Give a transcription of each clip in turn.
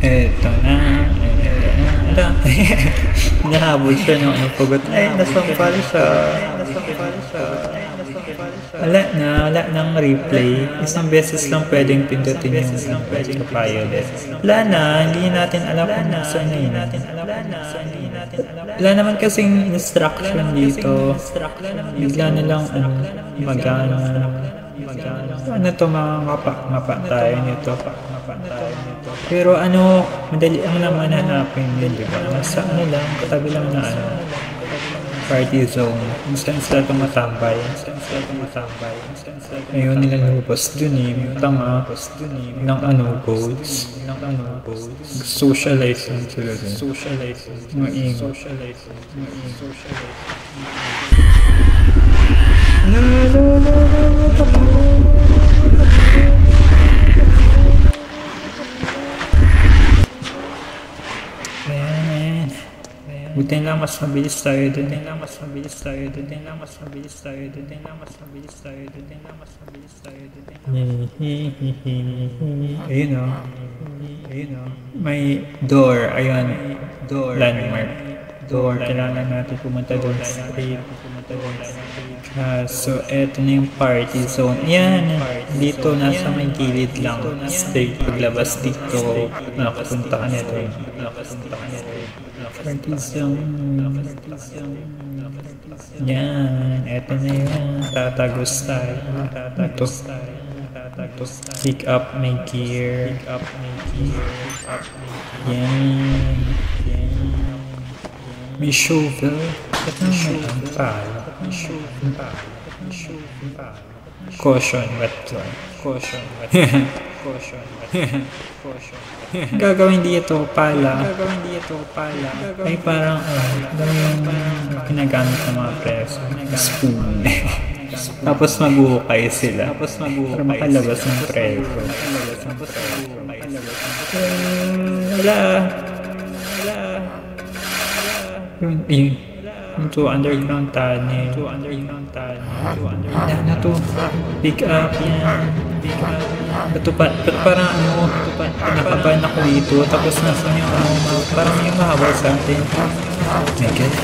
Eto na. Nahabol siya ng ano pagot. Ay, nasampal siya. Wala nang replay. Isang beses lang pwedeng pindutin yung ultraviolet. Wala na, hindi natin alam kung saan na yun. Wala naman kasing instruction dito. Bigla na lang magana. Ano to, mapa tayo nito. Pero madali ang naman hanapin yun, di ba? Nasa lang, katabi lang na party zone. Kung saan sila tumatambay. Ayun nila lubos dun tanga ng goals. Socializing sila dun. Maingay. Buti lang mas mabilis tayo dun. Ayun o. May door. Ayun. Landmark. Kailangan natin pumunta doon straight. So, eto na yung party zone. Yan. Dito, nasa may gilid lang. Straight paglabas dito. Nakapunta ka nito. Party zone. Yan. Eto na yun. Tatagos tayo. Ito. Pick up my gear. Yan. May shovel. Ito na may ampal. Caution, wet one. Gagawin dito pala. Ay parang yung ginagamit ng mga preso. Spoon. Tapos maghukay sila. Para makalabas ng preso. Wala. Yun. Ito, underground tunnel. Yan na to. Pick up yan. Ito parang pinakaban ako dito. Tapos nasa yung parang may mahabal sa atin. My God.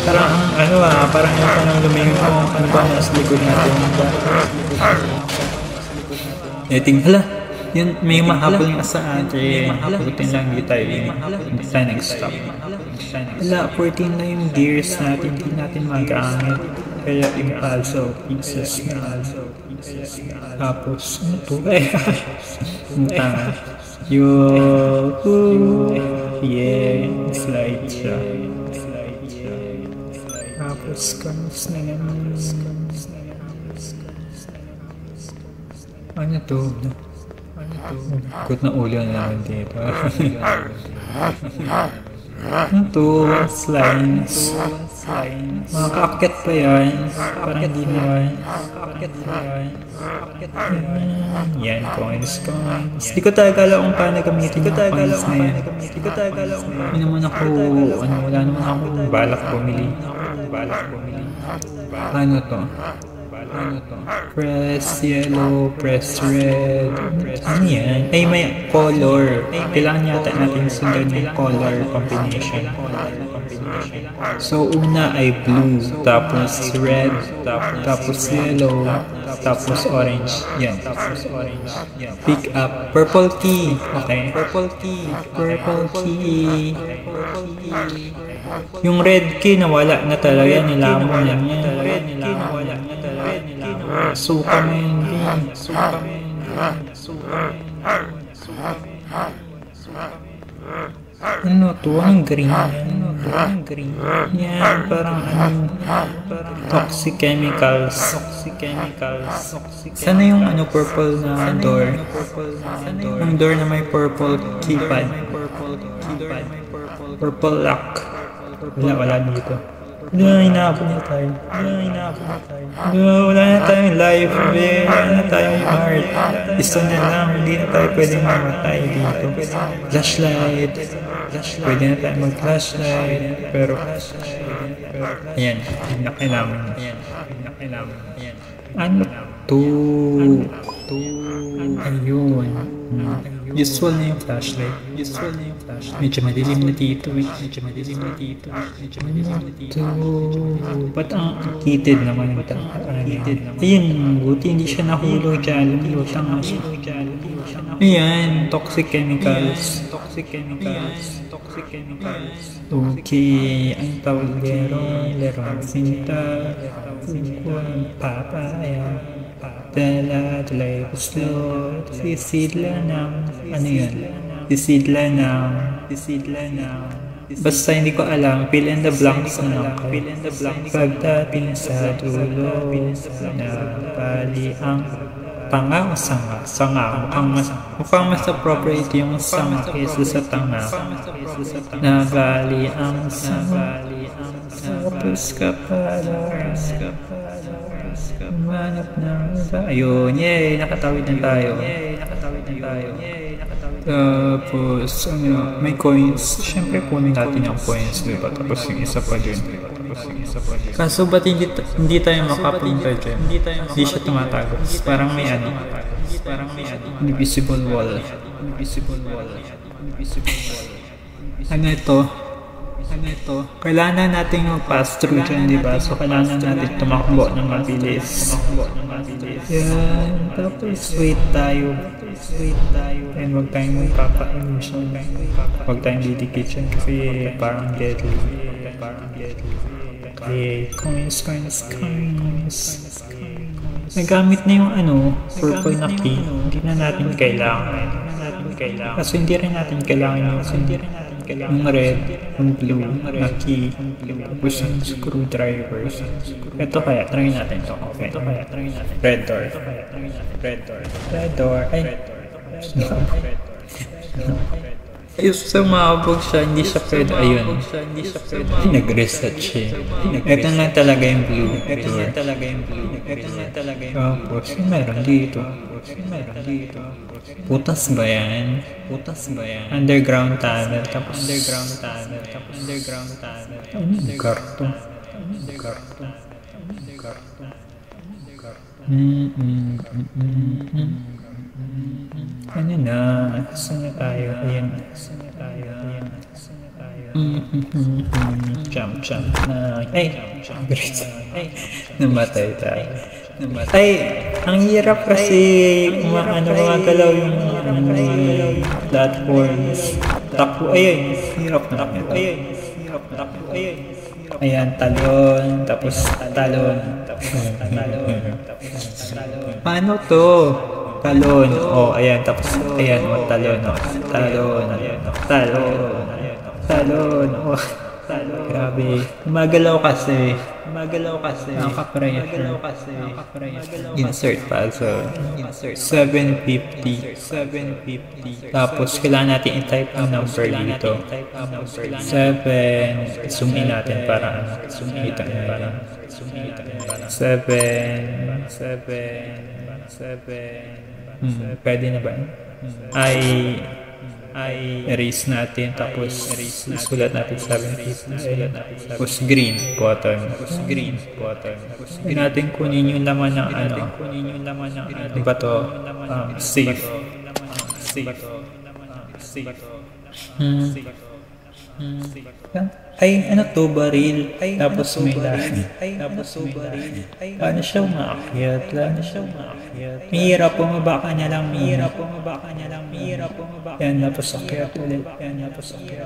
Parang yung tanong lumingon mo. Ano ba mas likod natin? Tingala. Yun, may mahabol nga sa atin. Butin lang hindi tayo nag-stop. Wala, 14 na yung gears natin. Hindi natin magamit. Kaya impulso pieces na. Tapos, ano to? Tanga. Slide siya. Tapos, comes na naman. Ano to? Ikot na ulo na naman dito. Ito, slimes. Makakakit pa yan. Parang hindi naman. Yan, coins. Hindi ko talaga alam kung paano gamitin yung coins na yan. Hindi naman ako, wala naman akong balak bumili. Ano to? Press yellow, press red. Ano yan? Ay, may color. Kailangan yata natin sundan yung color combination. So, una ay blue, tapos red, tapos yellow, tapos orange. Yan. Pick up purple key. Okay. Purple key. Yung red key nawala na talaga. Nilamon lang yan. Suka mo yun din. Ano to? Anong green yan? Yan, parang toxic chemicals. Sana yung purple na door? Ang door na may purple keypad. Purple lock. Wala dito. Hinahabol na tayo. Wala na tayong life. Wala na tayong heart. Isa na lang. Hindi na tayo pwedeng mamatay dito. Flashlight. Pwede na tayo mag-flashlight. Pero ayan. Hindi na kailangan. Ano to? Ayun. Useful na yung flashlight. Medyo madilim na dito eh. Ba't ang heated naman ito? Ayun, buti hindi siya nahulog dyan. Lutang nga siya. Ayan, toxic chemicals. Okay, ang tawag lerong sinta, kukun, papaya, dala, tulay, gusto, sisidla ng, ano yun? Sisidla ng, basta hindi ko alam, fill in the blanks na ako. Pagdating sa dulo, na bali ang tanga o sanga? Sanga. Mukhang mas appropriate yung sanga kaysa sa tanga. Nabali ang sanga. Tapos ka pala. Manap ng iba. Ayun, yay! Nakatawid na tayo. Tapos, may coins. Siyempre, kunin natin yung coins, diba? Tapos yung isa pa din. Kaso ba't hindi tayo makapunta dyan? Hindi siya tumatago. Parang may ano. Invisible wall. Ano ito? Kailangan natin mag-pass through dyan, diba? So, kailangan natin tumakbo ng mabilis. Yan. Tapos, wait tayo. And huwag tayong magpapa-illusion. Huwag tayong didikit dyan kasi parang deadly. Okay, coins. Nagamit na yung purple na key. Hindi na natin kailangan. Kasi hindi rin natin kailangan yung red, yung blue na key. Tapos yung screwdriver. Ito kaya, try natin ito. Okay. Red door. Ay. Ayun, sumabog siya, hindi siya pwede. Ayun. Nag-reset siya. Ito lang talaga yung blue. Tapos, meron dito. Putas ba yan? Underground tunnel. Tapos, karton. Ano na? Saan na tayo? Ayan. Jump na. Ay! Namatay tayo. Ay! Ang hirap kasi gumagalaw yung platforms. Takbo. Ayun. Hirap na. Ayan, talon. Tapos talon. Paano to? Talon. Oh, ayan. Tapos, ayan. Talon. Oh, grabe. Gumagalaw kasi. Nakaka-pressure. Insert puzzle. 750. Tapos, kailangan natin i-type ang number dito. 7. Zoom in natin para kita nyo para 7. Pwede na ba? Erase natin, tapos isulat natin 750. Tapos green bottom. Hindi natin kunin yung laman ng ano ba to? Safe. Ay, ano to? Baril. Tapos may lahat. Paano siya umaakyat? Mahirap bumaba ka niya lang. Yan, tapos akyat ulit.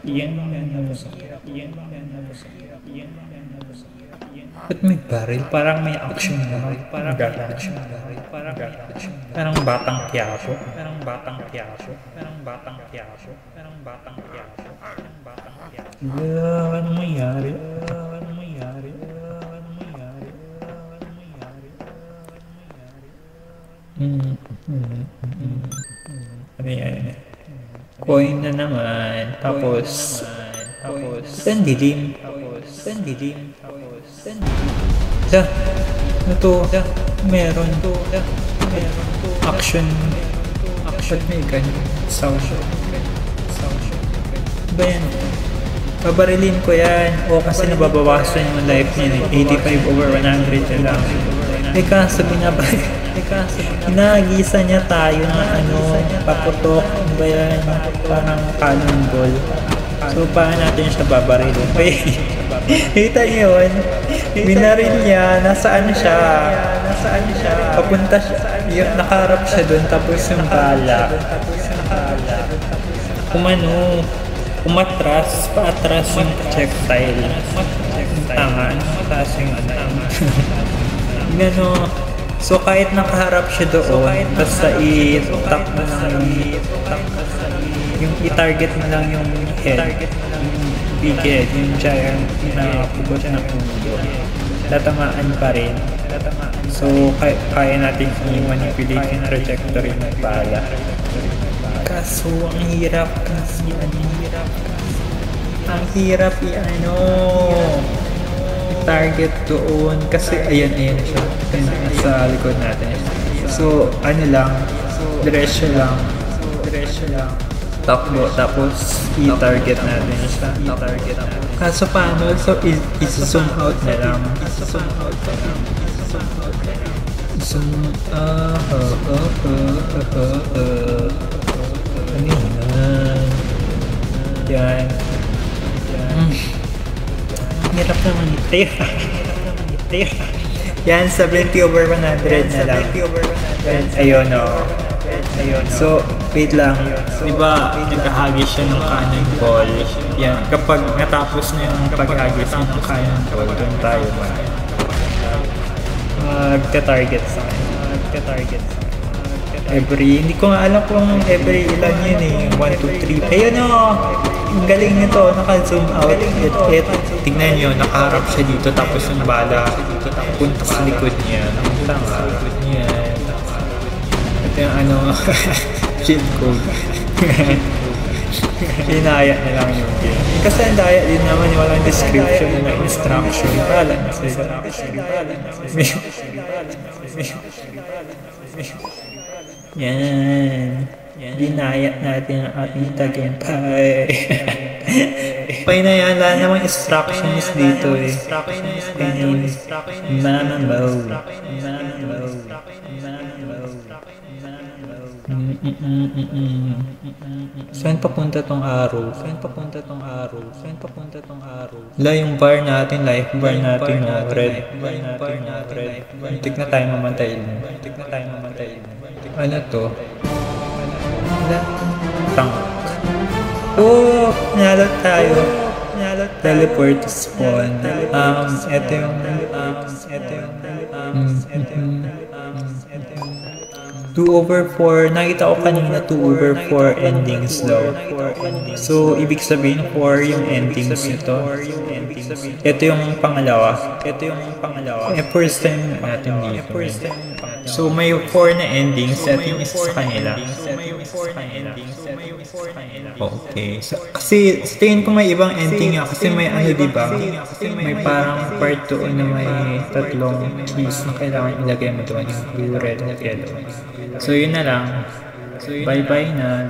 Yan. Ba't may baril? Parang may action naman. Parang batang Quiapo. Ano mangyari? Ano yan? Coin na naman. Tapos ang dilim. Ano to? Meron to. Action. Ba't may ganyan? Sound. Ba yan? Babarilin ko yan. O kasi nababawasan yung life niya. 85/100 na lang. Kaso Teka, hinagisa niya tayo ng paputok. Ano ba yan? Parang cannonball. So, paano natin siya babarilin? Kita niyo yun? Binaril niya. Nasaan siya? Papunta siya. Nakaharap siya doon. Tapos yung bala. Paatras yung projectile. Tama. Paatras yung gano. So, kahit nakaharap siya doon, basta i-tap mo lang yung i-target mo lang yung head, yung big head, yung giant na pugot na mundo. Tatamaan pa rin. So, kaya natin i-manipulate yung trajectory ng bala. Kaso, ang hirap kasi. Ang hirap target doon. Kasi, ayan siya. Sa likod natin. So, diretso lang. Takbo, tapos i-target natin siya. Kaso paano? So, i-zoom out na lang. Ano yan? Hirap naman ito. Yan, 70/100 na lang. Ayun. So, wait lang. Diba, nagkahagis siya ng cannonball. Yan, kapag natapos na yung paghagis ng cannonball, doon tayo magta-target sa akin. Hindi ko nga alam kung every ilan yun eh. 1, 2, 3. Ayun ang galing nito, naka-zoom out. Tignan nyo, nakaharap siya dito, tapos yung bala punta sa likod niya. Tama. Ito yung cheat code. Hinaya na lang yung game. Kasi ang daya din naman, walang description na instruction. Bala na sila. Yan. Dinaya natin ang ating tagumpay. Okay na yan. Wala namang instructions dito eh. Mama Mo. Saan papunta tong arrow? Wala yung bar natin, life bar natin, red. Muntik na tayo mamatay. Ano to? Tank. Oh! Nalot tayo. Teleport to spawn. Ito yung 2/4. Nakita ko kanina 2/4 endings daw. So, ibig sabihin 4 yung endings nito. Ito yung pangalawa. First time natin dito. So, may 4 na endings. Ito yung isa sa kanila. Okay. So, kasi sa tingin ko may ibang ending nga. Kasi may diba? May parang part 2 na may tatlong keys na kailangan ilagay mo doon. Yung blue, red, at yellow. So, yun na lang. Bye-bye na.